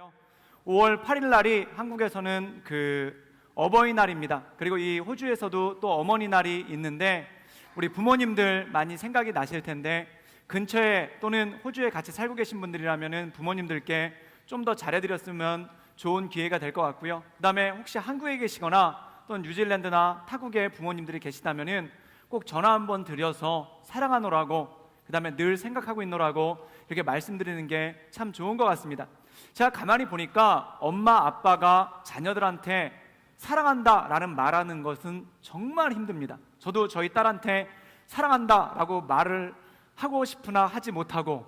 있는데요. 5월 8일 날이 한국에서는 어버이날입니다. 그리고 이 호주에서도 또 어머니날이 있는데 우리 부모님들 많이 생각이 나실 텐데 근처에 또는 호주에 같이 살고 계신 분들이라면 부모님들께 좀 더 잘해드렸으면 좋은 기회가 될 것 같고요. 그 다음에 혹시 한국에 계시거나 또는 뉴질랜드나 타국에 부모님들이 계시다면 꼭 전화 한번 드려서 사랑하노라고, 그 다음에 늘 생각하고 있노라고 이렇게 말씀드리는 게 참 좋은 것 같습니다. 제가 가만히 보니까 엄마 아빠가 자녀들한테 사랑한다 라는 말하는 것은 정말 힘듭니다. 저도 저희 딸한테 사랑한다 라고 말을 하고 싶으나 하지 못하고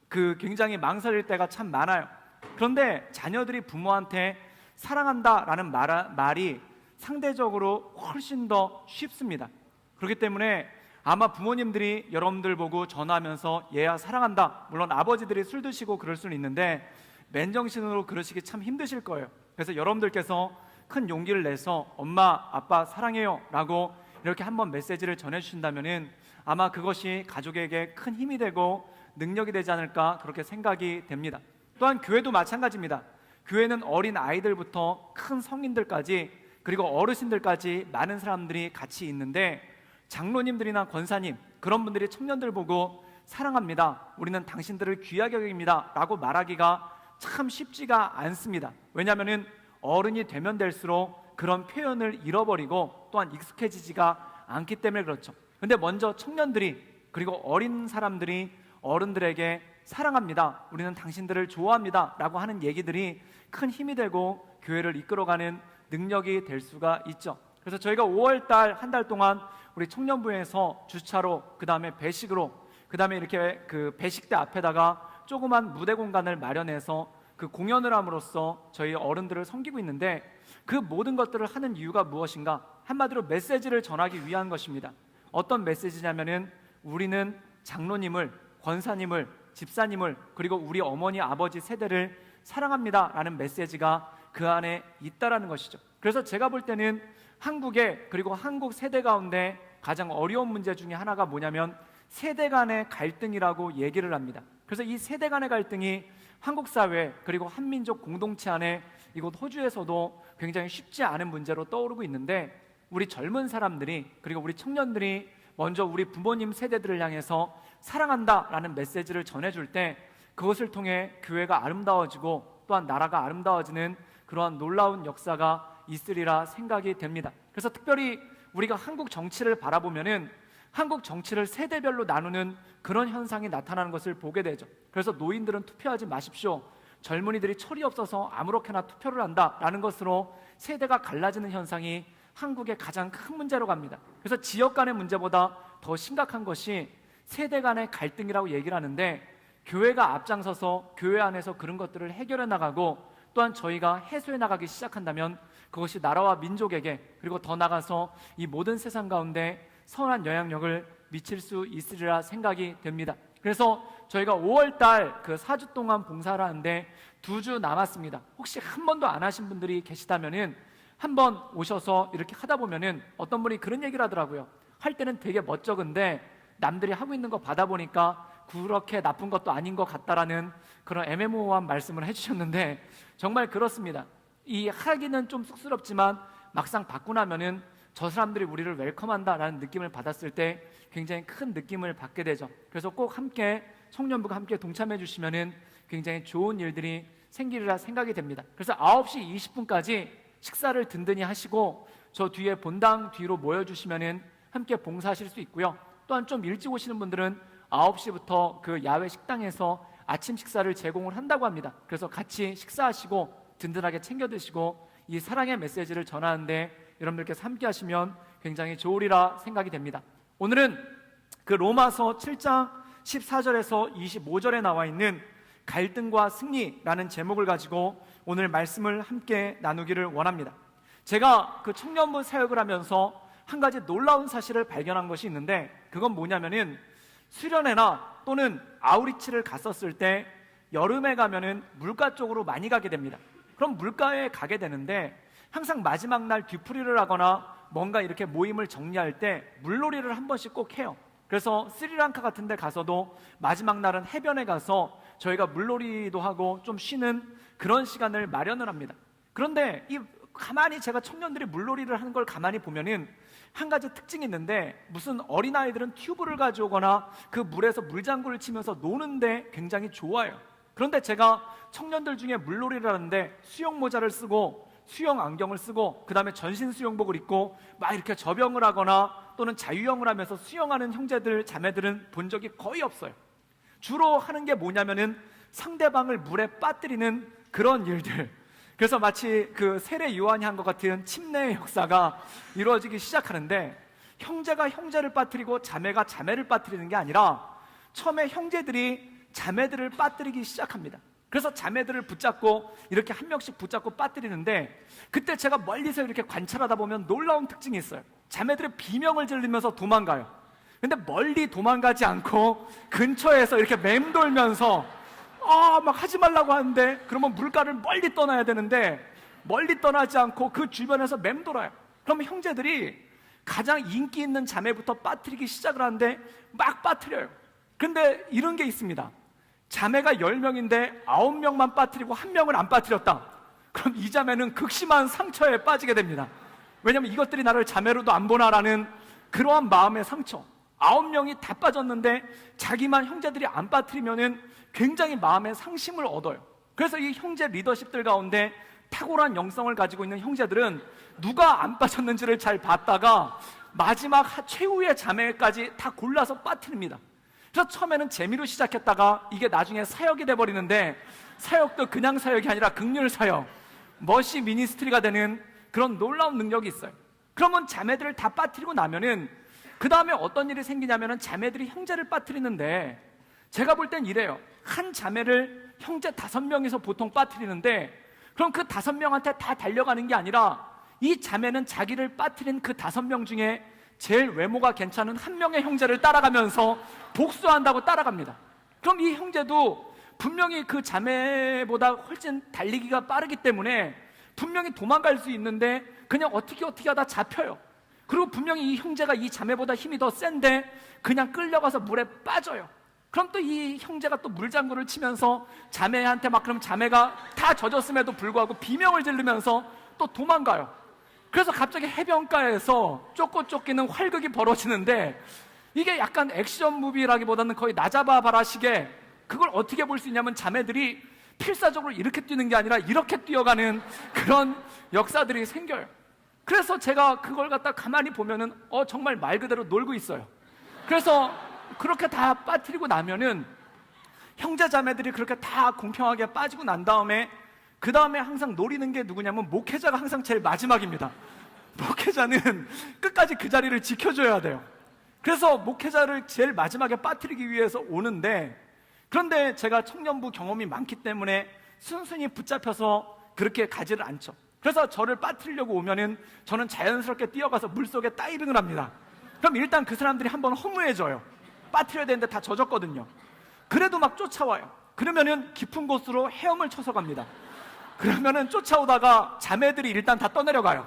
굉장히 망설일 때가 참 많아요. 그런데 자녀들이 부모한테 사랑한다 라는 말이 상대적으로 훨씬 더 쉽습니다. 그렇기 때문에 아마 부모님들이 여러분들 보고 전화하면서 얘야 사랑한다, 물론 아버지들이 술 드시고 그럴 수는 있는데 맨정신으로 그러시기 참 힘드실 거예요. 그래서 여러분들께서 큰 용기를 내서 엄마 아빠 사랑해요 라고 이렇게 한번 메시지를 전해주신다면 아마 그것이 가족에게 큰 힘이 되고 능력이 되지 않을까 그렇게 생각이 됩니다. 또한 교회도 마찬가지입니다. 교회는 어린 아이들부터 큰 성인들까지 그리고 어르신들까지 많은 사람들이 같이 있는데 장로님들이나 권사님, 그런 분들이 청년들 보고 사랑합니다, 우리는 당신들을 귀하게 여깁니다 라고 말하기가 참 쉽지가 않습니다. 왜냐하면 어른이 되면 될수록 그런 표현을 잃어버리고 또한 익숙해지지가 않기 때문에 그렇죠. 근데 먼저 청년들이 그리고 어린 사람들이 어른들에게 사랑합니다, 우리는 당신들을 좋아합니다 라고 하는 얘기들이 큰 힘이 되고 교회를 이끌어가는 능력이 될 수가 있죠. 그래서 저희가 5월달 한 달 동안 우리 청년부에서 주차로, 그 다음에 배식으로, 그 다음에 이렇게 배식대 앞에다가 조그만 무대 공간을 마련해서 공연을 함으로써 저희 어른들을 섬기고 있는데 그 모든 것들을 하는 이유가 무엇인가? 한마디로 메시지를 전하기 위한 것입니다. 어떤 메시지냐면은 우리는 장로님을, 권사님을, 집사님을 그리고 우리 어머니 아버지 세대를 사랑합니다 라는 메시지가 그 안에 있다라는 것이죠. 그래서 제가 볼 때는 한국에, 그리고 한국 세대 가운데 가장 어려운 문제 중에 하나가 뭐냐면 세대 간의 갈등이라고 얘기를 합니다. 그래서 이 세대 간의 갈등이 한국 사회 그리고 한민족 공동체 안에 이곳 호주에서도 굉장히 쉽지 않은 문제로 떠오르고 있는데 우리 젊은 사람들이 그리고 우리 청년들이 먼저 우리 부모님 세대들을 향해서 사랑한다 라는 메시지를 전해줄 때 그것을 통해 교회가 아름다워지고 또한 나라가 아름다워지는 그러한 놀라운 역사가 있으리라 생각이 됩니다. 그래서 특별히 우리가 한국 정치를 바라보면은 한국 정치를 세대별로 나누는 그런 현상이 나타나는 것을 보게 되죠. 그래서 노인들은 투표하지 마십시오, 젊은이들이 철이 없어서 아무렇게나 투표를 한다라는 것으로 세대가 갈라지는 현상이 한국의 가장 큰 문제로 갑니다. 그래서 지역 간의 문제보다 더 심각한 것이 세대 간의 갈등이라고 얘기를 하는데 교회가 앞장서서 교회 안에서 그런 것들을 해결해 나가고 또한 저희가 해소해 나가기 시작한다면 그것이 나라와 민족에게 그리고 더 나아가서 이 모든 세상 가운데 선한 영향력을 미칠 수 있으리라 생각이 됩니다. 그래서 저희가 5월달 4주 동안 봉사를 하는데 2주 남았습니다. 혹시 한 번도 안 하신 분들이 계시다면은 한번 오셔서 이렇게 하다 보면은 어떤 분이 그런 얘기를 하더라고요. 할 때는 되게 멋쩍은데 남들이 하고 있는 거 받아보니까 그렇게 나쁜 것도 아닌 것 같다라는 그런 애매모호한 말씀을 해주셨는데 정말 그렇습니다. 이 하기는 좀 쑥스럽지만 막상 받고 나면은 저 사람들이 우리를 웰컴한다라는 느낌을 받았을 때 굉장히 큰 느낌을 받게 되죠. 그래서 꼭 함께 청년부가 함께 동참해 주시면은 굉장히 좋은 일들이 생기리라 생각이 됩니다. 그래서 9시 20분까지 식사를 든든히 하시고 저 뒤에 본당 뒤로 모여주시면은 함께 봉사하실 수 있고요. 또한 좀 일찍 오시는 분들은 9시부터 야외 식당에서 아침 식사를 제공을 한다고 합니다. 그래서 같이 식사하시고 든든하게 챙겨 드시고 이 사랑의 메시지를 전하는데 여러분들께서 함께 하시면 굉장히 좋으리라 생각이 됩니다. 오늘은 로마서 7장 14절에서 25절에 나와 있는 갈등과 승리라는 제목을 가지고 오늘 말씀을 함께 나누기를 원합니다. 제가 청년부 사역을 하면서 한 가지 놀라운 사실을 발견한 것이 있는데 그건 뭐냐면은 수련회나 또는 아우리치를 갔었을 때 여름에 가면은 물가 쪽으로 많이 가게 됩니다. 그럼 물가에 가게 되는데 항상 마지막 날 뒤풀이를 하거나 뭔가 이렇게 모임을 정리할 때 물놀이를 한 번씩 꼭 해요. 그래서 스리랑카 같은 데 가서도 마지막 날은 해변에 가서 저희가 물놀이도 하고 좀 쉬는 그런 시간을 마련을 합니다. 그런데 가만히 제가 청년들이 물놀이를 하는 걸 가만히 보면은 한 가지 특징이 있는데, 무슨 어린아이들은 튜브를 가져오거나 그 물에서 물장구를 치면서 노는데 굉장히 좋아요. 그런데 제가 청년들 중에 물놀이를 하는데 수영 모자를 쓰고 수영 안경을 쓰고 그 다음에 전신 수영복을 입고 막 이렇게 접영을 하거나 또는 자유형을 하면서 수영하는 형제들 자매들은 본 적이 거의 없어요. 주로 하는 게 뭐냐면은 상대방을 물에 빠뜨리는 그런 일들. 그래서 마치 그 세례 요한이 한 것 같은 침례의 역사가 이루어지기 시작하는데, 형제가 형제를 빠뜨리고 자매가 자매를 빠뜨리는 게 아니라 처음에 형제들이 자매들을 빠뜨리기 시작합니다. 그래서 자매들을 붙잡고 이렇게 한 명씩 붙잡고 빠뜨리는데, 그때 제가 멀리서 이렇게 관찰하다 보면 놀라운 특징이 있어요. 자매들이 비명을 지르면서 도망가요. 근데 멀리 도망가지 않고 근처에서 이렇게 맴돌면서 막 하지 말라고 하는데, 그러면 물가를 멀리 떠나야 되는데 멀리 떠나지 않고 그 주변에서 맴돌아요. 그러면 형제들이 가장 인기 있는 자매부터 빠뜨리기 시작을 하는데 막 빠뜨려요. 근데 이런 게 있습니다. 자매가 10명인데 9명만 빠뜨리고 1명을 안 빠뜨렸다. 그럼 이 자매는 극심한 상처에 빠지게 됩니다. 왜냐하면 이것들이 나를 자매로도 안 보나라는 그러한 마음의 상처. 9명이 다 빠졌는데 자기만 형제들이 안 빠뜨리면은 굉장히 마음의 상심을 얻어요. 그래서 이 형제 리더십들 가운데 탁월한 영성을 가지고 있는 형제들은 누가 안 빠졌는지를 잘 봤다가 마지막 최후의 자매까지 다 골라서 빠뜨립니다. 그래서 처음에는 재미로 시작했다가 이게 나중에 사역이 돼버리는데, 사역도 그냥 사역이 아니라 극률 사역, 머시 미니스트리가 되는 그런 놀라운 능력이 있어요. 그러면 자매들을 다 빠뜨리고 나면은 그 다음에 어떤 일이 생기냐면은 자매들이 형제를 빠뜨리는데, 제가 볼 땐 이래요. 한 자매를 형제 5명이서 보통 빠뜨리는데, 그럼 그 5명한테 다 달려가는 게 아니라 이 자매는 자기를 빠뜨린 그 5명 중에 제일 외모가 괜찮은 한 명의 형제를 따라가면서 복수한다고 따라갑니다. 그럼 이 형제도 분명히 그 자매보다 훨씬 달리기가 빠르기 때문에 분명히 도망갈 수 있는데 그냥 어떻게 하다 잡혀요. 그리고 분명히 이 형제가 이 자매보다 힘이 더 센데 그냥 끌려가서 물에 빠져요. 그럼 또 이 형제가 또 물장구를 치면서 자매한테 막, 그럼 자매가 다 젖었음에도 불구하고 비명을 지르면서 또 도망가요. 그래서 갑자기 해변가에서 쫓고 쫓기는 활극이 벌어지는데, 이게 약간 액션 무비라기보다는 거의 나잡아봐라식의, 그걸 어떻게 볼 수 있냐면 자매들이 필사적으로 이렇게 뛰는 게 아니라 이렇게 뛰어가는 그런 역사들이 생겨요. 그래서 제가 그걸 갖다 가만히 보면은 정말 말 그대로 놀고 있어요. 그래서 그렇게 다 빠뜨리고 나면은 형제 자매들이 그렇게 다 공평하게 빠지고 난 다음에 그 다음에 항상 노리는 게 누구냐면 목회자가 항상 제일 마지막입니다. 목회자는 끝까지 그 자리를 지켜줘야 돼요. 그래서 목회자를 제일 마지막에 빠뜨리기 위해서 오는데, 그런데 제가 청년부 경험이 많기 때문에 순순히 붙잡혀서 그렇게 가지를 않죠. 그래서 저를 빠뜨리려고 오면은 저는 자연스럽게 뛰어가서 물속에 다이빙을 합니다. 그럼 일단 그 사람들이 한번 허무해져요. 빠뜨려야 되는데 다 젖었거든요. 그래도 막 쫓아와요. 그러면은 깊은 곳으로 헤엄을 쳐서 갑니다. 그러면은 쫓아오다가 자매들이 일단 다 떠내려가요.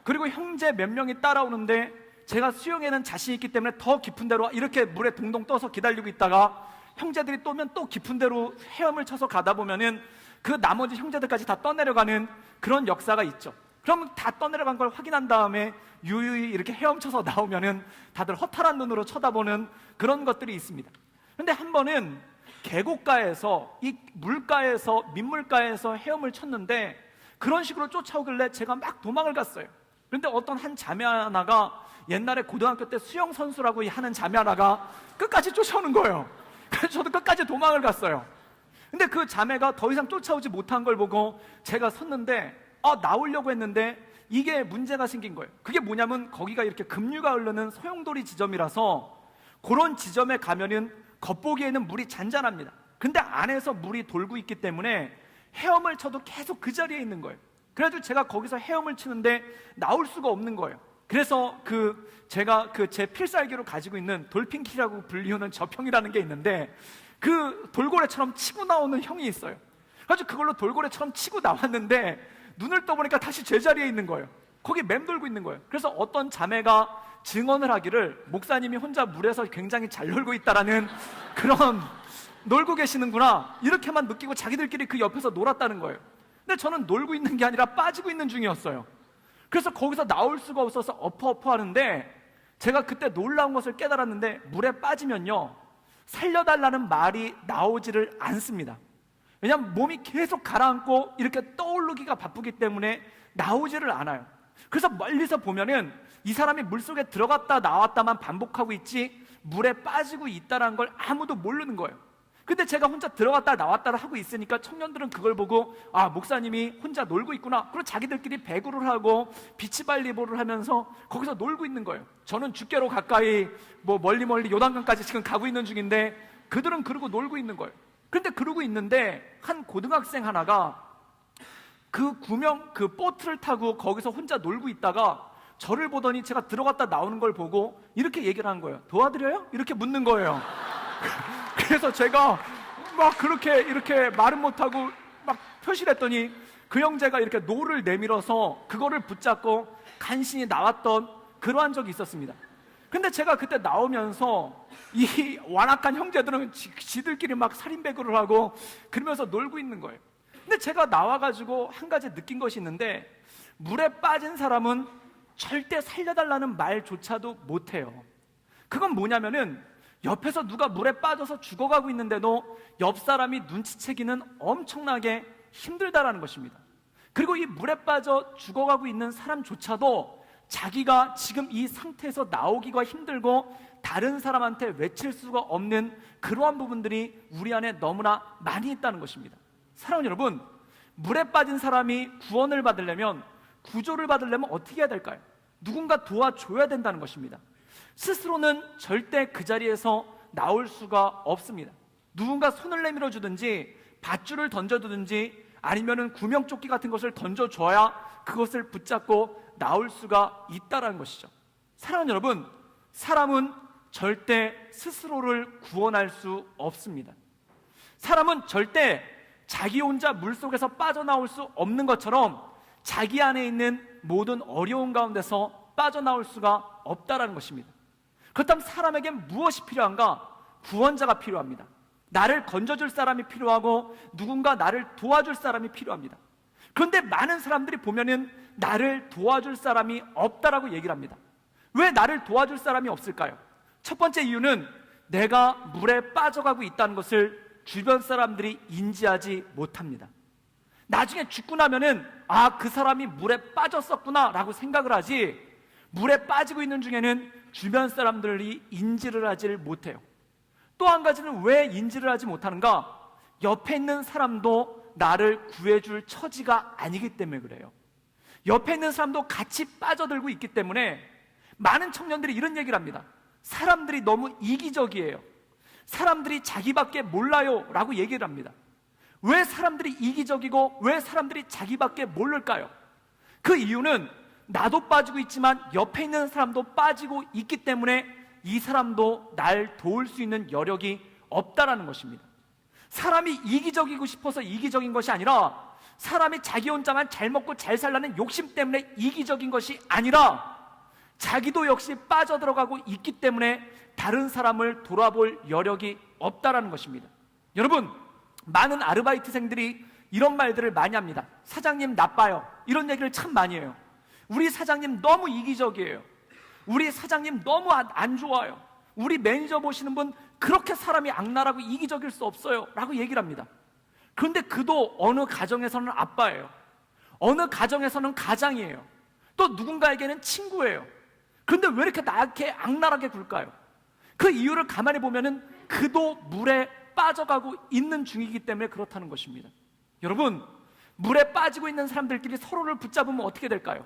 그리고 형제 몇 명이 따라오는데 제가 수영에는 자신 있기 때문에 더 깊은 데로 이렇게 물에 동동 떠서 기다리고 있다가 형제들이 또 오면 또 깊은 데로 헤엄을 쳐서 가다 보면은 그 나머지 형제들까지 다 떠내려가는 그런 역사가 있죠. 그럼 다 떠내려간 걸 확인한 다음에 유유히 이렇게 헤엄쳐서 나오면은 다들 허탈한 눈으로 쳐다보는 그런 것들이 있습니다. 그런데 한 번은 계곡가에서, 이 물가에서, 민물가에서 헤엄을 쳤는데 그런 식으로 쫓아오길래 제가 막 도망을 갔어요. 그런데 어떤 한 자매 하나가, 옛날에 고등학교 때 수영 선수라고 하는 자매 하나가 끝까지 쫓아오는 거예요. 그래서 저도 끝까지 도망을 갔어요. 근데 그 자매가 더 이상 쫓아오지 못한 걸 보고 제가 섰는데 나오려고 했는데 이게 문제가 생긴 거예요. 그게 뭐냐면 거기가 이렇게 급류가 흐르는 소용돌이 지점이라서 그런 지점에 가면은 겉보기에는 물이 잔잔합니다. 근데 안에서 물이 돌고 있기 때문에 헤엄을 쳐도 계속 그 자리에 있는 거예요. 그래도 제가 거기서 헤엄을 치는데 나올 수가 없는 거예요. 그래서 제가 제 필살기로 가지고 있는 돌핀키라고 불리우는 저평이라는 게 있는데 그 돌고래처럼 치고 나오는 형이 있어요. 그래서 그걸로 돌고래처럼 치고 나왔는데 눈을 떠보니까 다시 제자리에 있는 거예요. 거기 맴돌고 있는 거예요. 그래서 어떤 자매가 증언을 하기를 목사님이 혼자 물에서 굉장히 잘 놀고 있다라는 그런 놀고 계시는구나 이렇게만 느끼고 자기들끼리 그 옆에서 놀았다는 거예요. 근데 저는 놀고 있는 게 아니라 빠지고 있는 중이었어요. 그래서 거기서 나올 수가 없어서 엎어엎어 하는데, 제가 그때 놀라운 것을 깨달았는데, 물에 빠지면요 살려달라는 말이 나오지를 않습니다. 왜냐하면 몸이 계속 가라앉고 이렇게 떠오르기가 바쁘기 때문에 나오지를 않아요. 그래서 멀리서 보면은 이 사람이 물속에 들어갔다 나왔다만 반복하고 있지 물에 빠지고 있다는 걸 아무도 모르는 거예요. 근데 제가 혼자 들어갔다 나왔다 하고 있으니까 청년들은 그걸 보고, 아, 목사님이 혼자 놀고 있구나. 그리고 자기들끼리 배구를 하고 비치발리볼을 하면서 거기서 놀고 있는 거예요. 저는 죽게로 가까이 멀리 요단강까지 지금 가고 있는 중인데 그들은 그러고 놀고 있는 거예요. 그런데 그러고 있는데 한 고등학생 하나가 그 보트를 타고 거기서 혼자 놀고 있다가 저를 보더니 제가 들어갔다 나오는 걸 보고 이렇게 얘기를 한 거예요. 도와드려요? 이렇게 묻는 거예요. 그래서 제가 막 그렇게 이렇게 말은 못하고 막 표시를 했더니 그 형제가 이렇게 노를 내밀어서 그거를 붙잡고 간신히 나왔던 그러한 적이 있었습니다. 근데 제가 그때 나오면서 이 완악한 형제들은 지들끼리 막 살인배구를 하고 그러면서 놀고 있는 거예요. 근데 제가 나와가지고 한 가지 느낀 것이 있는데, 물에 빠진 사람은 절대 살려달라는 말조차도 못해요. 그건 뭐냐면은 옆에서 누가 물에 빠져서 죽어가고 있는데도 옆 사람이 눈치채기는 엄청나게 힘들다라는 것입니다. 그리고 이 물에 빠져 죽어가고 있는 사람조차도 자기가 지금 이 상태에서 나오기가 힘들고 다른 사람한테 외칠 수가 없는 그러한 부분들이 우리 안에 너무나 많이 있다는 것입니다. 사랑하는 여러분, 물에 빠진 사람이 구원을 받으려면, 구조를 받으려면 어떻게 해야 될까요? 누군가 도와줘야 된다는 것입니다. 스스로는 절대 그 자리에서 나올 수가 없습니다. 누군가 손을 내밀어 주든지 밧줄을 던져두든지 아니면은 구명조끼 같은 것을 던져줘야 그것을 붙잡고 나올 수가 있다는 것이죠. 사랑하는 여러분, 사람은 절대 스스로를 구원할 수 없습니다. 사람은 절대 자기 혼자 물속에서 빠져나올 수 없는 것처럼 자기 안에 있는 모든 어려운 가운데서 빠져나올 수가 없다는 것입니다. 그렇다면 사람에겐 무엇이 필요한가? 구원자가 필요합니다. 나를 건져줄 사람이 필요하고 누군가 나를 도와줄 사람이 필요합니다. 그런데 많은 사람들이 보면은 나를 도와줄 사람이 없다라고 얘기를 합니다. 왜 나를 도와줄 사람이 없을까요? 첫 번째 이유는 내가 물에 빠져가고 있다는 것을 주변 사람들이 인지하지 못합니다. 나중에 죽고 나면은 그 사람이 물에 빠졌었구나 라고 생각을 하지, 물에 빠지고 있는 중에는 주변 사람들이 인지를 하지를 못해요. 또 한 가지는 왜 인지를 하지 못하는가? 옆에 있는 사람도 나를 구해줄 처지가 아니기 때문에 그래요. 옆에 있는 사람도 같이 빠져들고 있기 때문에 많은 청년들이 이런 얘기를 합니다. 사람들이 너무 이기적이에요. 사람들이 자기밖에 몰라요 라고 얘기를 합니다. 왜 사람들이 이기적이고 왜 사람들이 자기밖에 모를까요? 그 이유는 나도 빠지고 있지만 옆에 있는 사람도 빠지고 있기 때문에 이 사람도 날 도울 수 있는 여력이 없다라는 것입니다. 사람이 이기적이고 싶어서 이기적인 것이 아니라, 사람이 자기 혼자만 잘 먹고 잘 살라는 욕심 때문에 이기적인 것이 아니라, 자기도 역시 빠져들어가고 있기 때문에 다른 사람을 돌아볼 여력이 없다라는 것입니다. 여러분, 많은 아르바이트생들이 이런 말들을 많이 합니다. 사장님 나빠요. 이런 얘기를 참 많이 해요. 우리 사장님 너무 이기적이에요. 우리 사장님 너무 안 좋아요. 우리 매니저 보시는 분 그렇게 사람이 악랄하고 이기적일 수 없어요 라고 얘기를 합니다. 그런데 그도 어느 가정에서는 아빠예요. 어느 가정에서는 가장이에요. 또 누군가에게는 친구예요. 그런데 왜 이렇게 나한테 악랄하게 굴까요? 그 이유를 가만히 보면은 그도 물에 빠져가고 있는 중이기 때문에 그렇다는 것입니다. 여러분, 물에 빠지고 있는 사람들끼리 서로를 붙잡으면 어떻게 될까요?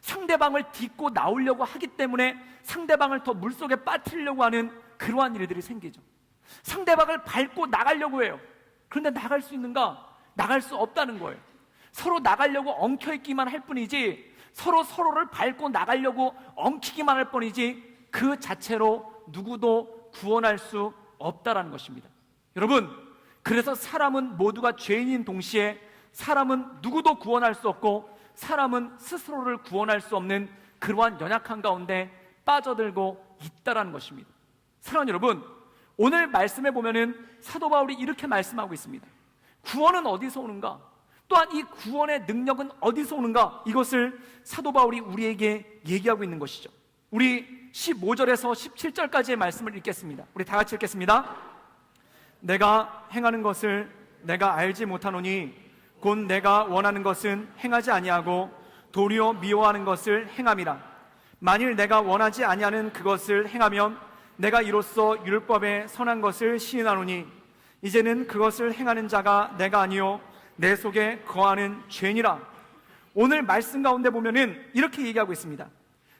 상대방을 딛고 나오려고 하기 때문에 상대방을 더 물속에 빠뜨리려고 하는 그러한 일들이 생기죠. 상대방을 밟고 나가려고 해요. 그런데 나갈 수 있는가? 나갈 수 없다는 거예요. 서로 나가려고 엉켜있기만 할 뿐이지, 서로를 밟고 나가려고 엉키기만 할 뿐이지 그 자체로 누구도 구원할 수 없다라는 것입니다. 여러분, 그래서 사람은 모두가 죄인인 동시에 사람은 누구도 구원할 수 없고 사람은 스스로를 구원할 수 없는 그러한 연약한 가운데 빠져들고 있다라는 것입니다. 사랑하는 여러분, 오늘 말씀에 보면은 사도 바울이 이렇게 말씀하고 있습니다. 구원은 어디서 오는가? 또한 이 구원의 능력은 어디서 오는가? 이것을 사도 바울이 우리에게 얘기하고 있는 것이죠. 우리 15절에서 17절까지의 말씀을 읽겠습니다. 우리 다 같이 읽겠습니다. 내가 행하는 것을 내가 알지 못하노니 곧 내가 원하는 것은 행하지 아니하고 도리어 미워하는 것을 행함이라. 만일 내가 원하지 아니하는 그것을 행하면 내가 이로써 율법에 선한 것을 시인하노니 이제는 그것을 행하는 자가 내가 아니요 내 속에 거하는 죄니라. 오늘 말씀 가운데 보면은 이렇게 얘기하고 있습니다.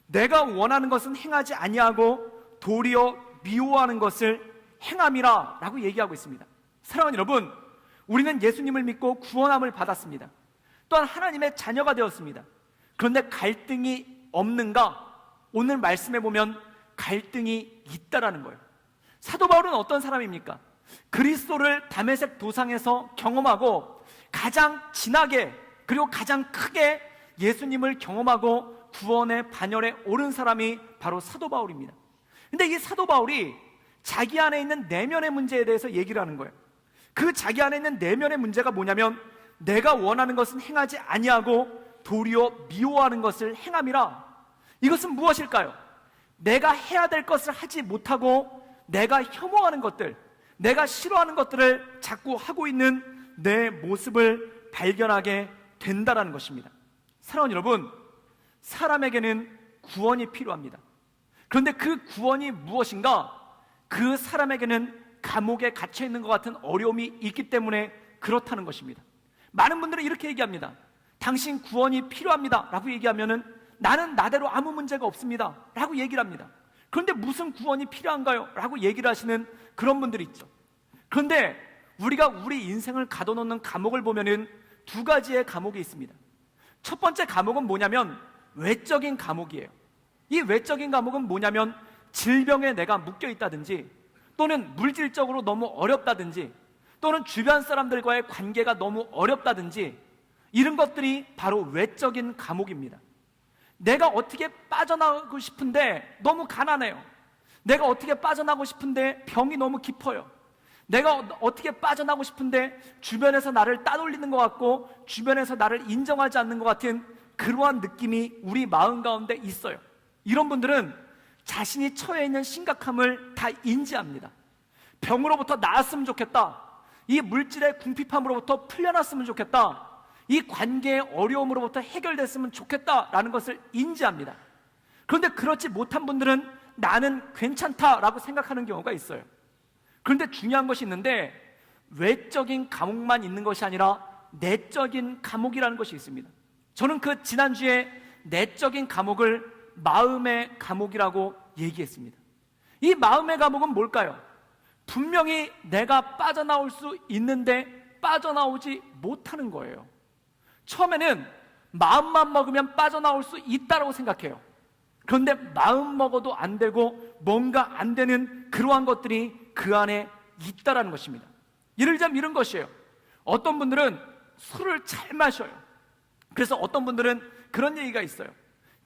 내가 원하는 것은 행하지 아니하고 도리어 미워하는 것을 행함이라 라고 얘기하고 있습니다. 사랑하는 여러분, 우리는 예수님을 믿고 구원함을 받았습니다. 또한 하나님의 자녀가 되었습니다. 그런데 갈등이 없는가? 오늘 말씀에 보면 갈등이 있다라는 거예요. 사도 바울은 어떤 사람입니까? 그리스도를 다메섹 도상에서 경험하고 가장 진하게 그리고 가장 크게 예수님을 경험하고 구원의 반열에 오른 사람이 바로 사도 바울입니다. 근데 이 사도 바울이 자기 안에 있는 내면의 문제에 대해서 얘기를 하는 거예요. 그 자기 안에 있는 내면의 문제가 뭐냐면 내가 원하는 것은 행하지 아니하고 도리어 미워하는 것을 행함이라. 이것은 무엇일까요? 내가 해야 될 것을 하지 못하고 내가 혐오하는 것들, 내가 싫어하는 것들을 자꾸 하고 있는 내 모습을 발견하게 된다라는 것입니다. 사랑하는 여러분, 사람에게는 구원이 필요합니다. 그런데 그 구원이 무엇인가? 그 사람에게는 감옥에 갇혀 있는 것 같은 어려움이 있기 때문에 그렇다는 것입니다. 많은 분들은 이렇게 얘기합니다. 당신 구원이 필요합니다 라고 얘기하면은 나는 나대로 아무 문제가 없습니다 라고 얘기를 합니다. 그런데 무슨 구원이 필요한가요? 라고 얘기를 하시는 그런 분들이 있죠. 그런데 우리가 우리 인생을 가둬놓는 감옥을 보면은 두 가지의 감옥이 있습니다. 첫 번째 감옥은 뭐냐면 외적인 감옥이에요. 이 외적인 감옥은 뭐냐면 질병에 내가 묶여 있다든지 또는 물질적으로 너무 어렵다든지 또는 주변 사람들과의 관계가 너무 어렵다든지 이런 것들이 바로 외적인 감옥입니다. 내가 어떻게 빠져나가고 싶은데 너무 가난해요. 내가 어떻게 빠져나가고 싶은데 병이 너무 깊어요. 내가 어떻게 빠져나가고 싶은데 주변에서 나를 따돌리는 것 같고 주변에서 나를 인정하지 않는 것 같은 그러한 느낌이 우리 마음 가운데 있어요. 이런 분들은 자신이 처해 있는 심각함을 다 인지합니다. 병으로부터 나았으면 좋겠다. 이 물질의 궁핍함으로부터 풀려났으면 좋겠다. 이 관계의 어려움으로부터 해결됐으면 좋겠다라는 것을 인지합니다. 그런데 그렇지 못한 분들은 나는 괜찮다라고 생각하는 경우가 있어요. 그런데 중요한 것이 있는데 외적인 감옥만 있는 것이 아니라 내적인 감옥이라는 것이 있습니다. 저는 그 지난주에 내적인 감옥을 마음의 감옥이라고 얘기했습니다. 이 마음의 감옥은 뭘까요? 분명히 내가 빠져나올 수 있는데 빠져나오지 못하는 거예요. 처음에는 마음만 먹으면 빠져나올 수 있다고 생각해요. 그런데 마음 먹어도 안 되고 뭔가 안 되는 그러한 것들이 그 안에 있다라는 것입니다. 예를 들자면 이런 것이에요. 어떤 분들은 술을 잘 마셔요. 그래서 어떤 분들은 그런 얘기가 있어요.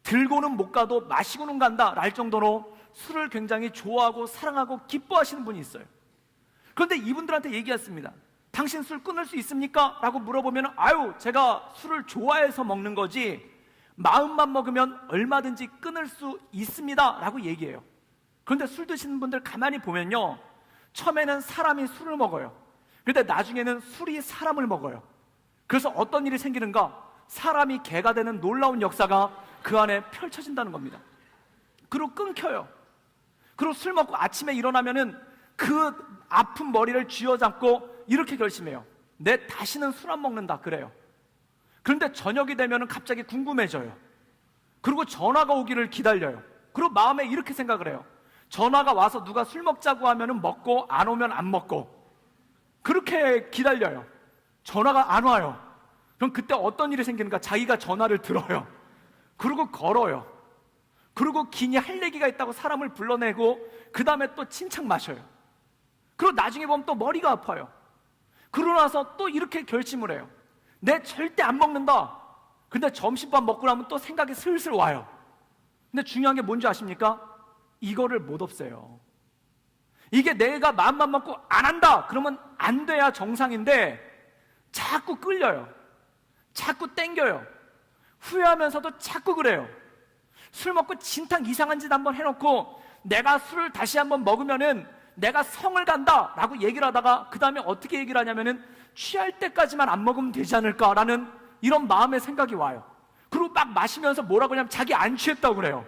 들고는 못 가도 마시고는 간다 랄 정도로 술을 굉장히 좋아하고 사랑하고 기뻐하시는 분이 있어요. 그런데 이분들한테 얘기했습니다. 당신 술 끊을 수 있습니까? 라고 물어보면 아유 제가 술을 좋아해서 먹는 거지 마음만 먹으면 얼마든지 끊을 수 있습니다 라고 얘기해요. 그런데 술 드시는 분들 가만히 보면요, 처음에는 사람이 술을 먹어요. 그런데 나중에는 술이 사람을 먹어요. 그래서 어떤 일이 생기는가? 사람이 개가 되는 놀라운 역사가 그 안에 펼쳐진다는 겁니다. 그리고 끊겨요. 그리고 술 먹고 아침에 일어나면은 그 아픈 머리를 쥐어잡고 이렇게 결심해요. 내 다시는 술 안 먹는다 그래요. 그런데 저녁이 되면은 갑자기 궁금해져요. 그리고 전화가 오기를 기다려요. 그리고 마음에 이렇게 생각을 해요. 전화가 와서 누가 술 먹자고 하면은 먹고 안 오면 안 먹고 그렇게 기다려요. 전화가 안 와요. 그럼 그때 어떤 일이 생기는가? 자기가 전화를 들어요. 그리고 걸어요. 그리고 기니 할 얘기가 있다고 사람을 불러내고 그 다음에 또 친척 마셔요. 그리고 나중에 보면 또 머리가 아파요. 그러고 나서 또 이렇게 결심을 해요. 내 절대 안 먹는다. 근데 점심밥 먹고 나면 또 생각이 슬슬 와요. 근데 중요한 게 뭔지 아십니까? 이거를 못 없애요. 이게 내가 마음만 먹고 안 한다 그러면 안 돼야 정상인데 자꾸 끌려요. 자꾸 땡겨요. 후회하면서도 자꾸 그래요. 술 먹고 진탕 이상한 짓 한번 해놓고 내가 술을 다시 한번 먹으면은 내가 성을 간다 라고 얘기를 하다가 그 다음에 어떻게 얘기를 하냐면은 취할 때까지만 안 먹으면 되지 않을까라는 이런 마음의 생각이 와요. 그리고 막 마시면서 뭐라고 하냐면 자기 안 취했다고 그래요.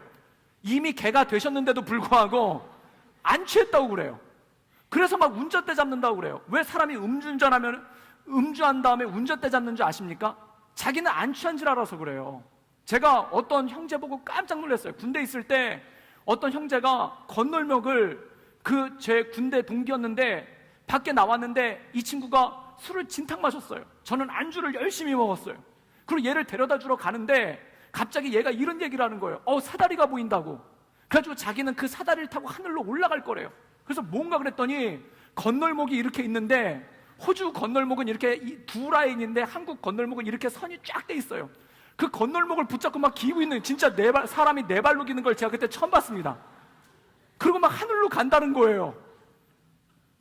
이미 개가 되셨는데도 불구하고 안 취했다고 그래요. 그래서 막 운전대 잡는다고 그래요. 왜 사람이 음주한 다음에 운전대 잡는 줄 아십니까? 자기는 안 취한 줄 알아서 그래요. 제가 어떤 형제 보고 깜짝 놀랐어요. 군대 있을 때 어떤 형제가 건널목을 제 군대 동기였는데 밖에 나왔는데 이 친구가 술을 진탕 마셨어요. 저는 안주를 열심히 먹었어요. 그리고 얘를 데려다 주러 가는데 갑자기 얘가 이런 얘기를 하는 거예요. 사다리가 보인다고. 그래가지고 자기는 그 사다리를 타고 하늘로 올라갈 거래요. 그래서 뭔가 그랬더니 건널목이 이렇게 있는데 호주 건널목은 이렇게 두 라인인데 한국 건널목은 이렇게 선이 쫙 돼 있어요. 그 건널목을 붙잡고 막 기고 있는 진짜 사람이 네 발로 기는 걸 제가 그때 처음 봤습니다. 그리고 막 하늘로 간다는 거예요.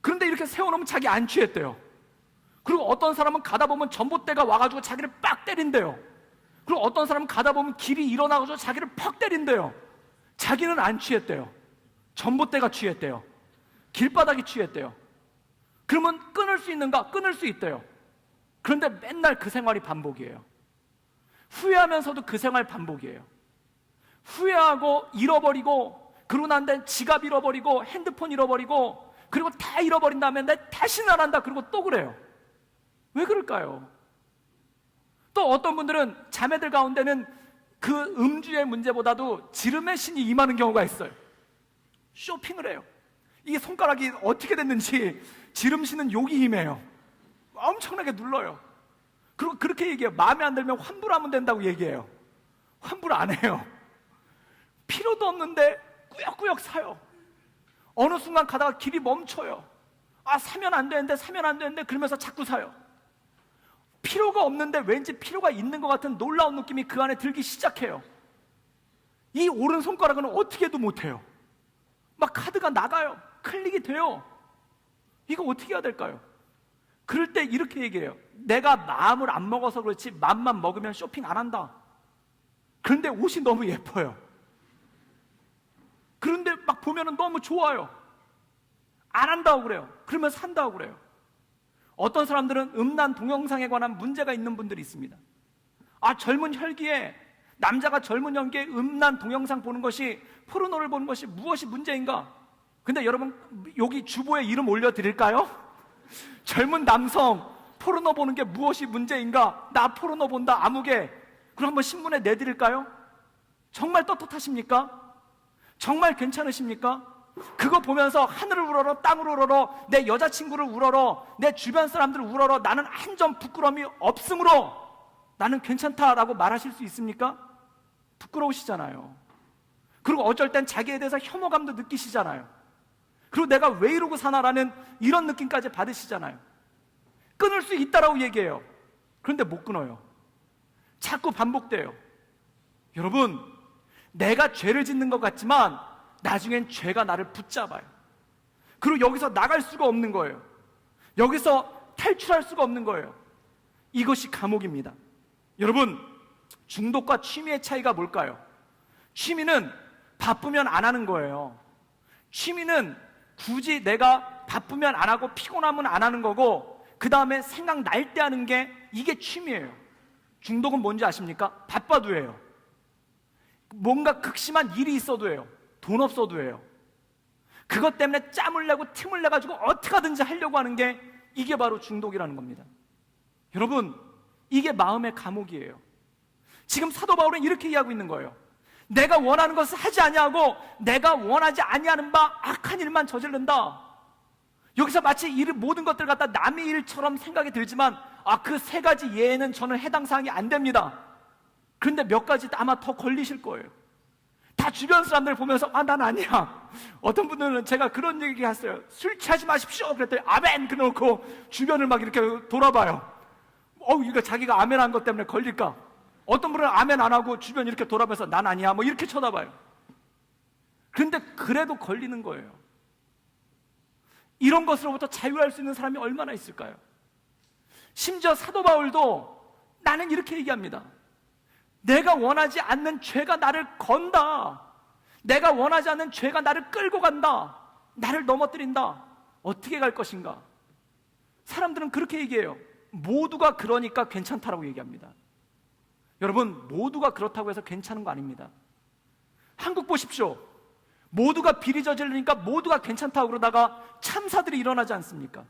그런데 이렇게 세워놓으면 자기 안 취했대요. 그리고 어떤 사람은 가다 보면 전봇대가 와가지고 자기를 빡 때린대요. 그리고 어떤 사람은 가다 보면 길이 일어나가지고 자기를 퍽 때린대요. 자기는 안 취했대요. 전봇대가 취했대요. 길바닥이 취했대요. 그러면 끊을 수 있는가? 끊을 수 있대요. 그런데 맨날 그 생활이 반복이에요. 후회하면서도 그 생활 반복이에요. 후회하고 잃어버리고 그러고 난 다음에 지갑 잃어버리고 핸드폰 잃어버리고 그리고 다 잃어버린 다음에 내 다시는 안 한다 그리고 또 그래요. 왜 그럴까요? 또 어떤 분들은 자매들 가운데는 그 음주의 문제보다도 지름의 신이 임하는 경우가 있어요. 쇼핑을 해요. 이게 손가락이 어떻게 됐는지 지름신은 욕이 임해요. 엄청나게 눌러요. 그리고 그렇게 얘기해요. 마음에 안 들면 환불하면 된다고 얘기해요. 환불 안 해요. 필요도 없는데 꾸역꾸역 사요. 어느 순간 가다가 길이 멈춰요. 사면 안 되는데 그러면서 자꾸 사요. 필요가 없는데 왠지 필요가 있는 것 같은 놀라운 느낌이 그 안에 들기 시작해요. 이 오른손가락은 어떻게 해도 못해요. 막 카드가 나가요. 클릭이 돼요. 이거 어떻게 해야 될까요? 그럴 때 이렇게 얘기해요. 내가 마음을 안 먹어서 그렇지 맘만 먹으면 쇼핑 안 한다. 그런데 옷이 너무 예뻐요. 그런데 막 보면은 너무 좋아요. 안 한다고 그래요. 그러면 산다고 그래요. 어떤 사람들은 음란 동영상에 관한 문제가 있는 분들이 있습니다. 젊은 혈기에 남자가 젊은 혈기에 음란 동영상 보는 것이 포르노를 보는 것이 무엇이 문제인가? 근데 여러분 여기 주보에 이름 올려드릴까요? 젊은 남성 포르노 보는 게 무엇이 문제인가? 나 포르노 본다 아무개. 그럼 한번 신문에 내드릴까요? 정말 떳떳하십니까? 정말 괜찮으십니까? 그거 보면서 하늘을 우러러 땅을 우러러 내 여자친구를 우러러 내 주변 사람들을 우러러 나는 한 점 부끄러움이 없으므로 나는 괜찮다라고 말하실 수 있습니까? 부끄러우시잖아요. 그리고 어쩔 땐 자기에 대해서 혐오감도 느끼시잖아요. 그리고 내가 왜 이러고 사나라는 이런 느낌까지 받으시잖아요. 끊을 수 있다라고 얘기해요. 그런데 못 끊어요. 자꾸 반복돼요. 여러분, 내가 죄를 짓는 것 같지만 나중엔 죄가 나를 붙잡아요. 그리고 여기서 나갈 수가 없는 거예요. 여기서 탈출할 수가 없는 거예요. 이것이 감옥입니다. 여러분, 중독과 취미의 차이가 뭘까요? 취미는 바쁘면 안 하는 거예요. 취미는 굳이 내가 바쁘면 안 하고 피곤하면 안 하는 거고 그 다음에 생각날 때 하는 게 이게 취미예요. 중독은 뭔지 아십니까? 바빠도 해요. 뭔가 극심한 일이 있어도 해요. 돈 없어도 해요. 그것 때문에 짬을 내고 틈을 내가지고 어떻게 하든지 하려고 하는 게 이게 바로 중독이라는 겁니다. 여러분, 이게 마음의 감옥이에요. 지금 사도 바울은 이렇게 이야기하고 있는 거예요. 내가 원하는 것을 하지 아니하고 내가 원하지 아니하는 바 악한 일만 저지른다. 여기서 마치 모든 것들 갖다 남의 일처럼 생각이 들지만 그 세 가지 예에는 저는 해당 사항이 안 됩니다. 그런데 몇 가지 아마 더 걸리실 거예요. 다 주변 사람들 보면서 난 아니야. 어떤 분들은 제가 그런 얘기 했어요. 술 취하지 마십시오 그랬더니 아멘 그러놓고 주변을 막 이렇게 돌아봐요. 이거 자기가 아멘 한 것 때문에 걸릴까? 어떤 분은 아멘 안 하고 주변 이렇게 돌아봐서 난 아니야 뭐 이렇게 쳐다봐요. 그런데 그래도 걸리는 거예요. 이런 것으로부터 자유할 수 있는 사람이 얼마나 있을까요? 심지어 사도 바울도 나는 이렇게 얘기합니다. 내가 원하지 않는 죄가 나를 건다. 내가 원하지 않는 죄가 나를 끌고 간다. 나를 넘어뜨린다. 어떻게 갈 것인가? 사람들은 그렇게 얘기해요. 모두가 그러니까 괜찮다라고 얘기합니다. 여러분, 모두가 그렇다고 해서 괜찮은 거 아닙니다. 한국 보십시오. 모두가 비리 저지르니까 모두가 괜찮다고 그러다가 참사들이 일어나지 않습니까?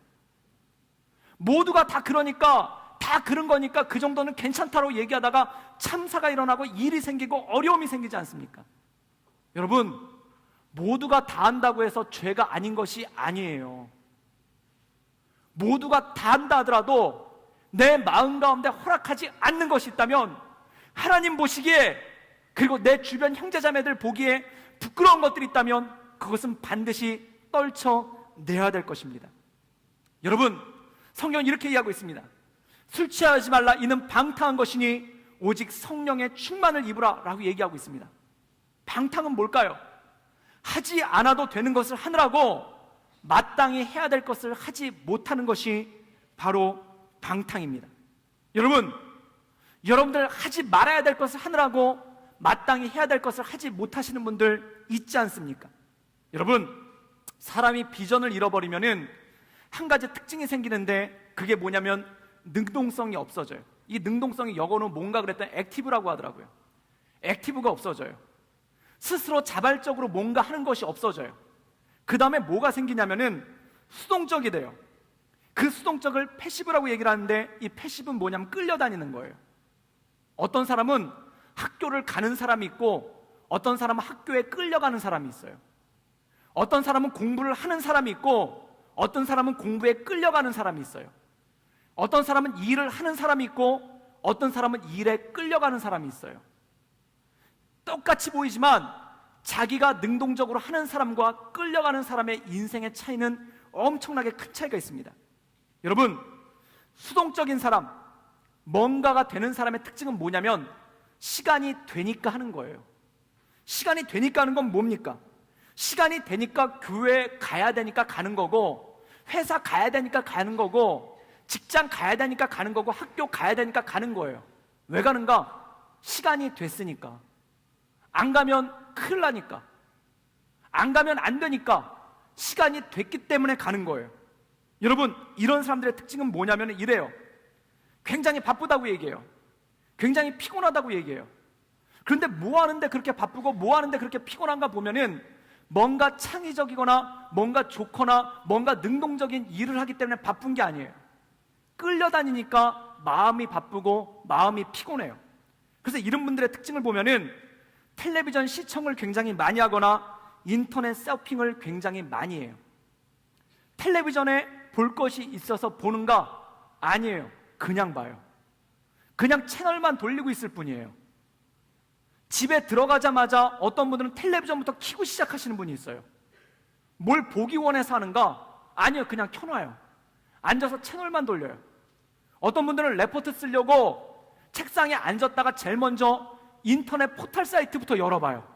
모두가 다 그러니까, 다 그런 거니까 그 정도는 괜찮다고 얘기하다가 참사가 일어나고 일이 생기고 어려움이 생기지 않습니까? 여러분, 모두가 다 한다고 해서 죄가 아닌 것이 아니에요. 모두가 다 한다 하더라도 내 마음 가운데 허락하지 않는 것이 있다면 하나님 보시기에, 그리고 내 주변 형제자매들 보기에 부끄러운 것들이 있다면 그것은 반드시 떨쳐내야 될 것입니다. 여러분, 성경은 이렇게 이야기하고 있습니다. 술 취하지 말라. 이는 방탕한 것이니 오직 성령의 충만을 입으라 라고 얘기하고 있습니다. 방탕은 뭘까요? 하지 않아도 되는 것을 하느라고 마땅히 해야 될 것을 하지 못하는 것이 바로 방탕입니다. 여러분, 여러분들 하지 말아야 될 것을 하느라고 마땅히 해야 될 것을 하지 못하시는 분들 있지 않습니까? 여러분, 사람이 비전을 잃어버리면은 한 가지 특징이 생기는데 그게 뭐냐면 능동성이 없어져요. 이 능동성이 영어로 뭔가 그랬더니 액티브라고 하더라고요. 액티브가 없어져요. 스스로 자발적으로 뭔가 하는 것이 없어져요. 그 다음에 뭐가 생기냐면은 수동적이 돼요. 그 수동적을 패시브라고 얘기를 하는데 이 패시브는 뭐냐면 끌려다니는 거예요. 어떤 사람은 학교를 가는 사람이 있고 어떤 사람은 학교에 끌려가는 사람이 있어요. 어떤 사람은 공부를 하는 사람이 있고 어떤 사람은 공부에 끌려가는 사람이 있어요. 어떤 사람은 일을 하는 사람이 있고 어떤 사람은 일에 끌려가는 사람이 있어요. 똑같이 보이지만 자기가 능동적으로 하는 사람과 끌려가는 사람의 인생의 차이는 엄청나게 큰 차이가 있습니다. 여러분, 수동적인 사람, 뭔가가 되는 사람의 특징은 뭐냐면 시간이 되니까 하는 거예요. 시간이 되니까 하는 건 뭡니까? 시간이 되니까 교회 가야 되니까 가는 거고, 회사 가야 되니까 가는 거고, 직장 가야 되니까 가는 거고, 학교 가야 되니까 가는 거예요. 왜 가는가? 시간이 됐으니까. 안 가면 큰일 나니까. 안 가면 안 되니까. 시간이 됐기 때문에 가는 거예요. 여러분, 이런 사람들의 특징은 뭐냐면 이래요. 굉장히 바쁘다고 얘기해요. 굉장히 피곤하다고 얘기해요. 그런데 뭐 하는데 그렇게 바쁘고 뭐 하는데 그렇게 피곤한가 보면은 뭔가 창의적이거나 뭔가 좋거나 뭔가 능동적인 일을 하기 때문에 바쁜 게 아니에요. 끌려다니니까 마음이 바쁘고 마음이 피곤해요. 그래서 이런 분들의 특징을 보면은 텔레비전 시청을 굉장히 많이 하거나 인터넷 서핑을 굉장히 많이 해요. 텔레비전에 볼 것이 있어서 보는가? 아니에요. 그냥 봐요. 그냥 채널만 돌리고 있을 뿐이에요. 집에 들어가자마자 어떤 분들은 텔레비전부터 켜고 시작하시는 분이 있어요. 뭘 보기 원해서 하는가? 아니요. 그냥 켜놔요. 앉아서 채널만 돌려요. 어떤 분들은 레포트 쓰려고 책상에 앉았다가 제일 먼저 인터넷 포털 사이트부터 열어봐요.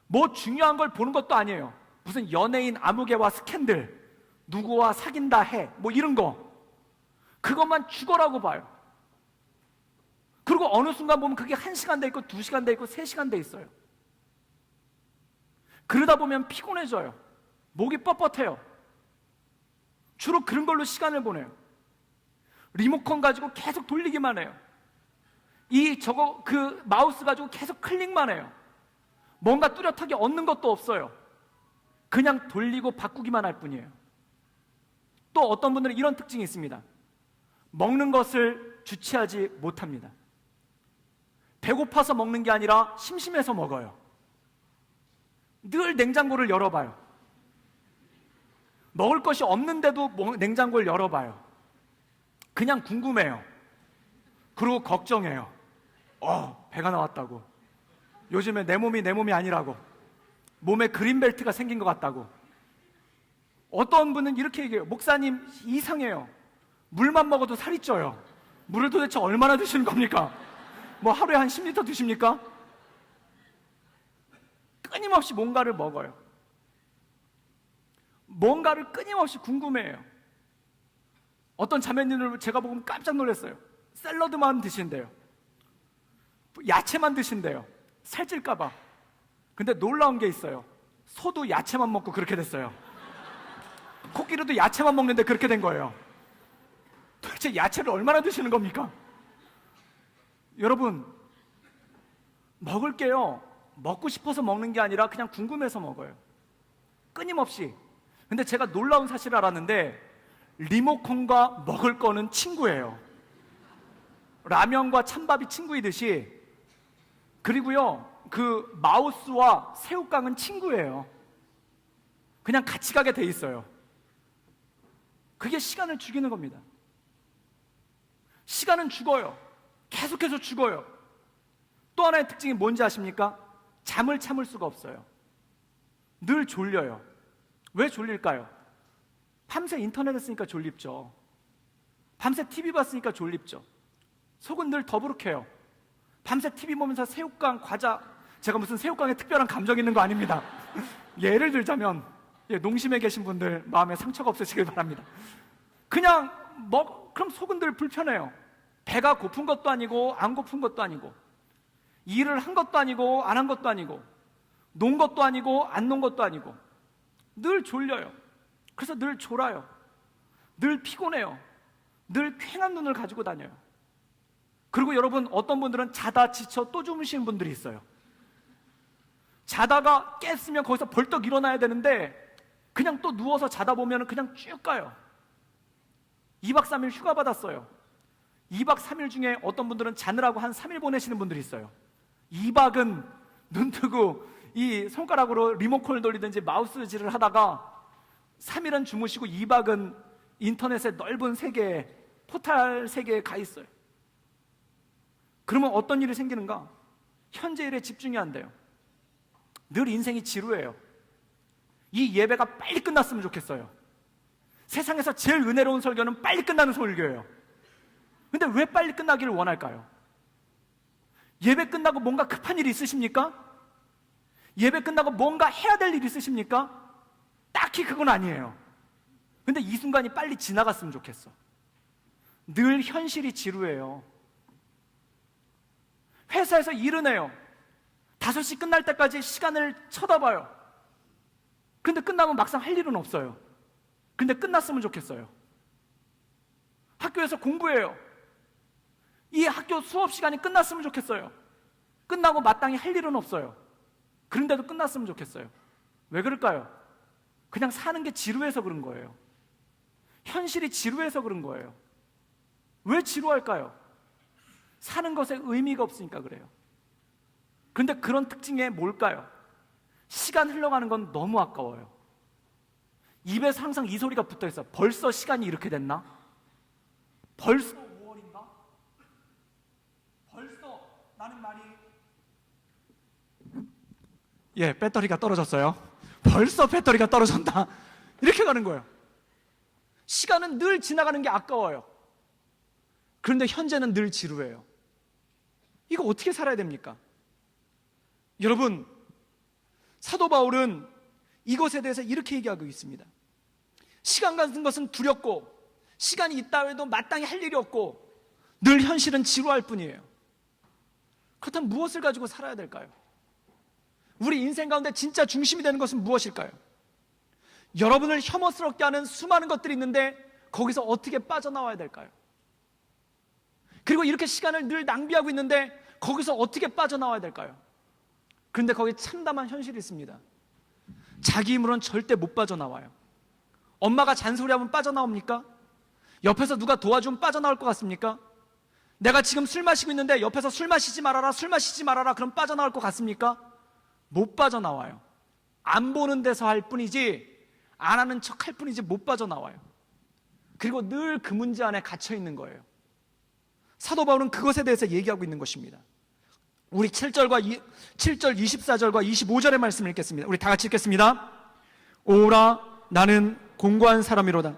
뭐 중요한 걸 보는 것도 아니에요. 무슨 연예인 아무개와 스캔들, 누구와 사귄다 해, 뭐 이런 거, 그것만 죽어라고 봐요. 그리고 어느 순간 보면 그게 1시간 돼 있고 2시간 돼 있고 3시간 돼 있어요. 그러다 보면 피곤해져요. 목이 뻣뻣해요. 주로 그런 걸로 시간을 보내요. 리모컨 가지고 계속 돌리기만 해요. 그 마우스 가지고 계속 클릭만 해요. 뭔가 뚜렷하게 얻는 것도 없어요. 그냥 돌리고 바꾸기만 할 뿐이에요. 또 어떤 분들은 이런 특징이 있습니다. 먹는 것을 주체하지 못합니다. 배고파서 먹는 게 아니라 심심해서 먹어요. 늘 냉장고를 열어봐요. 먹을 것이 없는데도 냉장고를 열어봐요. 그냥 궁금해요. 그리고 걱정해요. 배가 나왔다고. 요즘에 내 몸이 아니라고. 몸에 그린벨트가 생긴 것 같다고. 어떤 분은 이렇게 얘기해요. 목사님, 이상해요. 물만 먹어도 살이 쪄요. 물을 도대체 얼마나 드시는 겁니까? 뭐 하루에 한 10리터 드십니까? 끊임없이 뭔가를 먹어요. 뭔가를 끊임없이 궁금해해요. 어떤 자매님을 제가 보고 깜짝 놀랐어요. 샐러드만 드신대요. 야채만 드신대요. 살찔까봐. 근데 놀라운 게 있어요. 소도 야채만 먹고 그렇게 됐어요. 코끼리도 야채만 먹는데 그렇게 된 거예요. 도대체 야채를 얼마나 드시는 겁니까? 여러분, 먹을게요. 먹고 싶어서 먹는 게 아니라 그냥 궁금해서 먹어요. 끊임없이. 근데 제가 놀라운 사실을 알았는데 리모컨과 먹을 거는 친구예요. 라면과 찬밥이 친구이듯이, 그리고요, 그 마우스와 새우깡은 친구예요. 그냥 같이 가게 돼 있어요. 그게 시간을 죽이는 겁니다. 시간은 죽어요. 계속해서 죽어요. 또 하나의 특징이 뭔지 아십니까? 잠을 참을 수가 없어요. 늘 졸려요. 왜 졸릴까요? 밤새 인터넷 했으니까 졸립죠. 밤새 TV 봤으니까 졸립죠. 속은 늘 더부룩해요. 밤새 TV 보면서 새우깡, 과자, 제가 무슨 새우깡에 특별한 감정이 있는 거 아닙니다. 예를 들자면, 농심에 계신 분들 마음에 상처가 없으시길 바랍니다. 그냥 그럼 속은 늘 불편해요. 배가 고픈 것도 아니고 안 고픈 것도 아니고, 일을 한 것도 아니고 안 한 것도 아니고, 논 것도 아니고 안 논 것도 아니고, 늘 졸려요. 그래서 늘 졸아요. 늘 피곤해요. 늘 퀭한 눈을 가지고 다녀요. 그리고 여러분, 어떤 분들은 자다 지쳐 또 주무시는 분들이 있어요. 자다가 깼으면 거기서 벌떡 일어나야 되는데 그냥 또 누워서 자다 보면 그냥 쭉 가요. 2박 3일 휴가 받았어요. 2박 3일 중에 어떤 분들은 자느라고 한 3일 보내시는 분들이 있어요. 2박은 눈 뜨고 이 손가락으로 리모컨을 돌리든지 마우스질을 하다가 3일은 주무시고 2박은 인터넷의 넓은 세계에, 포탈 세계에 가 있어요. 그러면 어떤 일이 생기는가? 현재 일에 집중이 안 돼요. 늘 인생이 지루해요. 이 예배가 빨리 끝났으면 좋겠어요. 세상에서 제일 은혜로운 설교는 빨리 끝나는 설교예요. 근데 왜 빨리 끝나기를 원할까요? 예배 끝나고 뭔가 급한 일이 있으십니까? 예배 끝나고 뭔가 해야 될 일이 있으십니까? 딱히 그건 아니에요. 근데 이 순간이 빨리 지나갔으면 좋겠어. 늘 현실이 지루해요. 회사에서 일은 해요. 5시 끝날 때까지 시간을 쳐다봐요. 근데 끝나면 막상 할 일은 없어요. 근데 끝났으면 좋겠어요. 학교에서 공부해요. 이 학교 수업 시간이 끝났으면 좋겠어요. 끝나고 마땅히 할 일은 없어요. 그런데도 끝났으면 좋겠어요. 왜 그럴까요? 그냥 사는 게 지루해서 그런 거예요. 현실이 지루해서 그런 거예요. 왜 지루할까요? 사는 것에 의미가 없으니까 그래요. 그런데 그런 특징에 뭘까요? 시간 흘러가는 건 너무 아까워요. 입에서 항상 이 소리가 붙어 있어요. 벌써 시간이 이렇게 됐나? 벌써 5월인가? 벌써 라는 말이, 배터리가 떨어졌어요. 벌써 배터리가 떨어졌다. 이렇게 가는 거예요. 시간은 늘 지나가는 게 아까워요. 그런데 현재는 늘 지루해요. 이거 어떻게 살아야 됩니까? 여러분, 사도 바울은 이것에 대해서 이렇게 얘기하고 있습니다. 시간 같은 것은 두렵고, 시간이 있다 해도 마땅히 할 일이 없고, 늘 현실은 지루할 뿐이에요. 그렇다면 무엇을 가지고 살아야 될까요? 우리 인생 가운데 진짜 중심이 되는 것은 무엇일까요? 여러분을 혐오스럽게 하는 수많은 것들이 있는데 거기서 어떻게 빠져나와야 될까요? 그리고 이렇게 시간을 늘 낭비하고 있는데 거기서 어떻게 빠져나와야 될까요? 그런데 거기 참담한 현실이 있습니다. 자기 힘으로는 절대 못 빠져나와요. 엄마가 잔소리하면 빠져나옵니까? 옆에서 누가 도와주면 빠져나올 것 같습니까? 내가 지금 술 마시고 있는데 옆에서 술 마시지 말아라, 술 마시지 말아라, 그럼 빠져나올 것 같습니까? 못 빠져나와요. 안 보는 데서 할 뿐이지, 안 하는 척 할 뿐이지 못 빠져나와요. 그리고 늘 그 문제 안에 갇혀 있는 거예요. 사도 바울은 그것에 대해서 얘기하고 있는 것입니다. 우리 7절 24절과 25절의 말씀을 읽겠습니다. 우리 다 같이 읽겠습니다. 오라, 나는 공고한 사람이로다.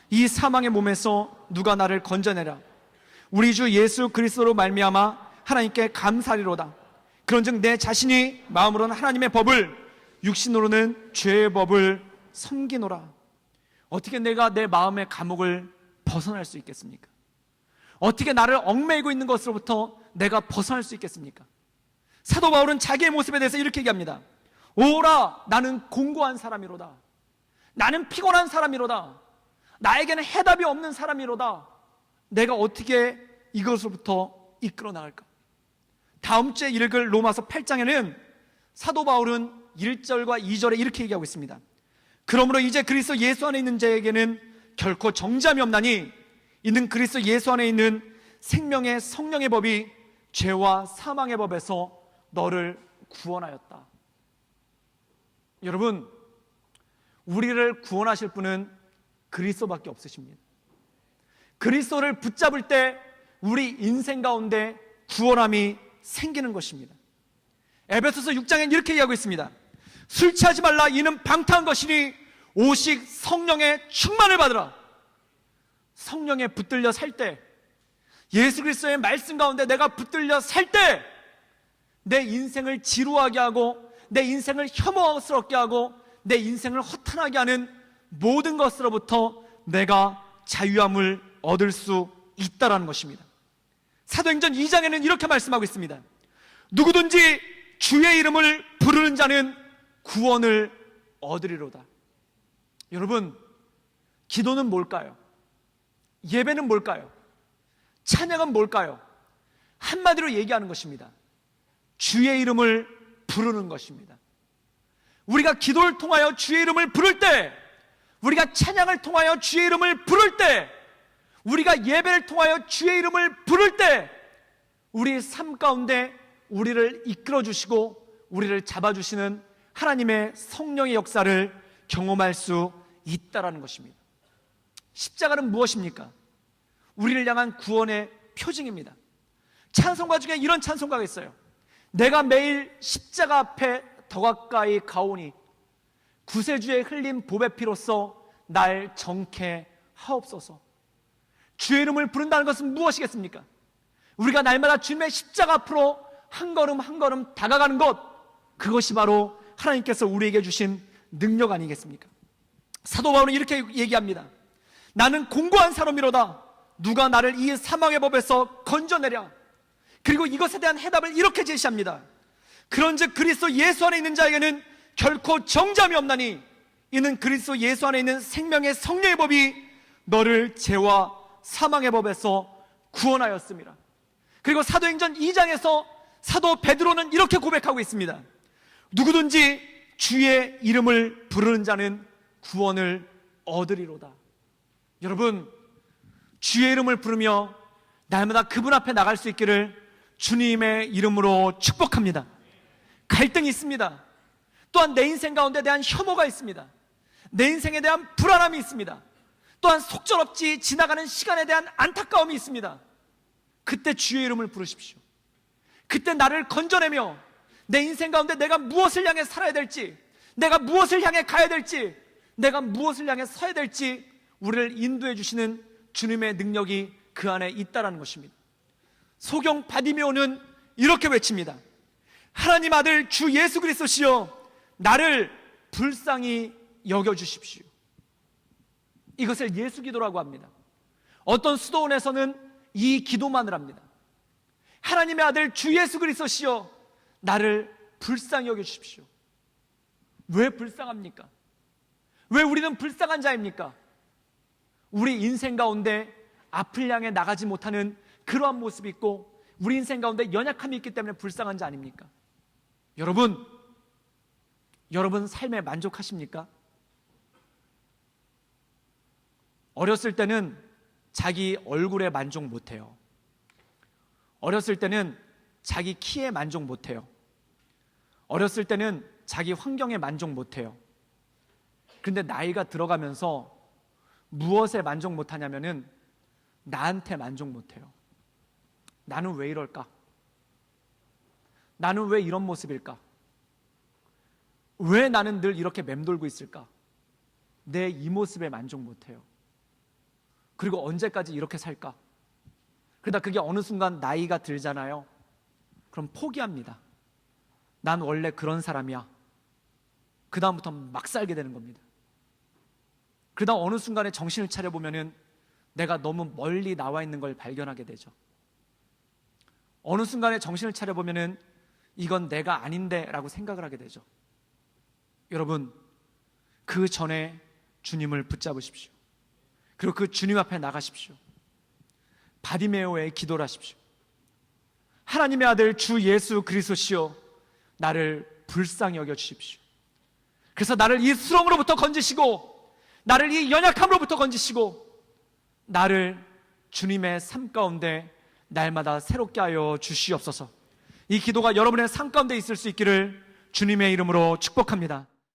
이 사망의 몸에서 누가 나를 건져내라. 우리 주 예수 그리스도로 말미암아 하나님께 감사리로다. 그런즉 내 자신이 마음으로는 하나님의 법을, 육신으로는 죄의 법을 섬기노라. 어떻게 내가 내 마음의 감옥을 벗어날 수 있겠습니까? 어떻게 나를 얽매이고 있는 것으로부터 내가 벗어날 수 있겠습니까? 사도 바울은 자기의 모습에 대해서 이렇게 얘기합니다. 오라, 나는 공고한 사람이로다. 나는 피곤한 사람이로다. 나에게는 해답이 없는 사람이로다. 내가 어떻게 이것으로부터 이끌어 나갈까? 다음 주에 읽을 로마서 8장에는 사도 바울은 1절과 2절에 이렇게 얘기하고 있습니다. 그러므로 이제 그리스도 예수 안에 있는 자에게는 결코 정죄함이 없나니 이는 그리스도 예수 안에 있는 생명의 성령의 법이 죄와 사망의 법에서 너를 구원하였다. 여러분, 우리를 구원하실 분은 그리스도밖에 없으십니다. 그리스도를 붙잡을 때 우리 인생 가운데 구원함이 생기는 것입니다. 에베소서 6장엔 이렇게 얘기하고 있습니다. 술 취하지 말라, 이는 방탕한 것이니 오직 성령의 충만을 받으라. 성령에 붙들려 살 때, 예수 그리스도의 말씀 가운데 내가 붙들려 살 때 내 인생을 지루하게 하고 내 인생을 혐오스럽게 하고 내 인생을 허탄하게 하는 모든 것으로부터 내가 자유함을 얻을 수 있다라는 것입니다. 사도행전 2장에는 이렇게 말씀하고 있습니다. 누구든지 주의 이름을 부르는 자는 구원을 얻으리로다. 여러분, 기도는 뭘까요? 예배는 뭘까요? 찬양은 뭘까요? 한마디로 얘기하는 것입니다. 주의 이름을 부르는 것입니다. 우리가 기도를 통하여 주의 이름을 부를 때, 우리가 찬양을 통하여 주의 이름을 부를 때, 우리가 예배를 통하여 주의 이름을 부를 때 우리 삶 가운데 우리를 이끌어 주시고 우리를 잡아주시는 하나님의 성령의 역사를 경험할 수 있다라는 것입니다. 십자가는 무엇입니까? 우리를 향한 구원의 표징입니다. 찬송가 중에 이런 찬송가가 있어요. 내가 매일 십자가 앞에 더 가까이 가오니 구세주의 흘린 보배 피로써 날 정케 하옵소서. 주의 이름을 부른다는 것은 무엇이겠습니까? 우리가 날마다 주님의 십자가 앞으로 한 걸음 한 걸음 다가가는 것, 그것이 바로 하나님께서 우리에게 주신 능력 아니겠습니까? 사도 바울은 이렇게 얘기합니다. 나는 공고한 사람이로다. 누가 나를 이 사망의 법에서 건져내랴. 그리고 이것에 대한 해답을 이렇게 제시합니다. 그런즉 그리스도 예수 안에 있는 자에게는 결코 정죄함이 없나니 이는 그리스도 예수 안에 있는 생명의 성령의 법이 너를 죄와 사망의 법에서 구원하였습니다. 그리고 사도행전 2장에서 사도 베드로는 이렇게 고백하고 있습니다. 누구든지 주의 이름을 부르는 자는 구원을 얻으리로다. 여러분, 주의 이름을 부르며 날마다 그분 앞에 나갈 수 있기를 주님의 이름으로 축복합니다. 갈등이 있습니다. 또한 내 인생 가운데 대한 혐오가 있습니다. 내 인생에 대한 불안함이 있습니다. 또한 속절없이 지나가는 시간에 대한 안타까움이 있습니다. 그때 주의 이름을 부르십시오. 그때 나를 건져내며 내 인생 가운데 내가 무엇을 향해 살아야 될지, 내가 무엇을 향해 가야 될지, 내가 무엇을 향해 서야 될지 우리를 인도해 주시는 주님의 능력이 그 안에 있다는 것입니다. 소경 바디메오는 이렇게 외칩니다. 하나님 아들 주 예수 그리스도시여, 나를 불쌍히 여겨주십시오. 이것을 예수 기도라고 합니다. 어떤 수도원에서는 이 기도만을 합니다. 하나님의 아들 주 예수 그리스도시여, 나를 불쌍히 여겨주십시오. 왜 불쌍합니까? 왜 우리는 불쌍한 자입니까? 우리 인생 가운데 앞을 향해 나가지 못하는 그러한 모습이 있고 우리 인생 가운데 연약함이 있기 때문에 불쌍한 자 아닙니까? 여러분 삶에 만족하십니까? 어렸을 때는 자기 얼굴에 만족 못해요. 어렸을 때는 자기 키에 만족 못해요. 어렸을 때는 자기 환경에 만족 못해요. 그런데 나이가 들어가면서 무엇에 만족 못하냐면은 나한테 만족 못해요. 나는 왜 이럴까? 나는 왜 이런 모습일까? 왜 나는 늘 이렇게 맴돌고 있을까? 내 이 모습에 만족 못해요. 그리고 언제까지 이렇게 살까? 그러다 그게 어느 순간 나이가 들잖아요. 그럼 포기합니다. 난 원래 그런 사람이야. 그 다음부터 막 살게 되는 겁니다. 그러다 어느 순간에 정신을 차려보면은 내가 너무 멀리 나와 있는 걸 발견하게 되죠. 어느 순간에 정신을 차려보면은 이건 내가 아닌데 라고 생각을 하게 되죠. 여러분, 그 전에 주님을 붙잡으십시오. 그리고 그 주님 앞에 나가십시오. 바디메오의 기도를 하십시오. 하나님의 아들 주 예수 그리스도시여, 나를 불쌍히 여겨 주십시오. 그래서 나를 이 수렁으로부터 건지시고, 나를 이 연약함으로부터 건지시고, 나를 주님의 삶 가운데 날마다 새롭게 하여 주시옵소서. 이 기도가 여러분의 삶 가운데 있을 수 있기를 주님의 이름으로 축복합니다.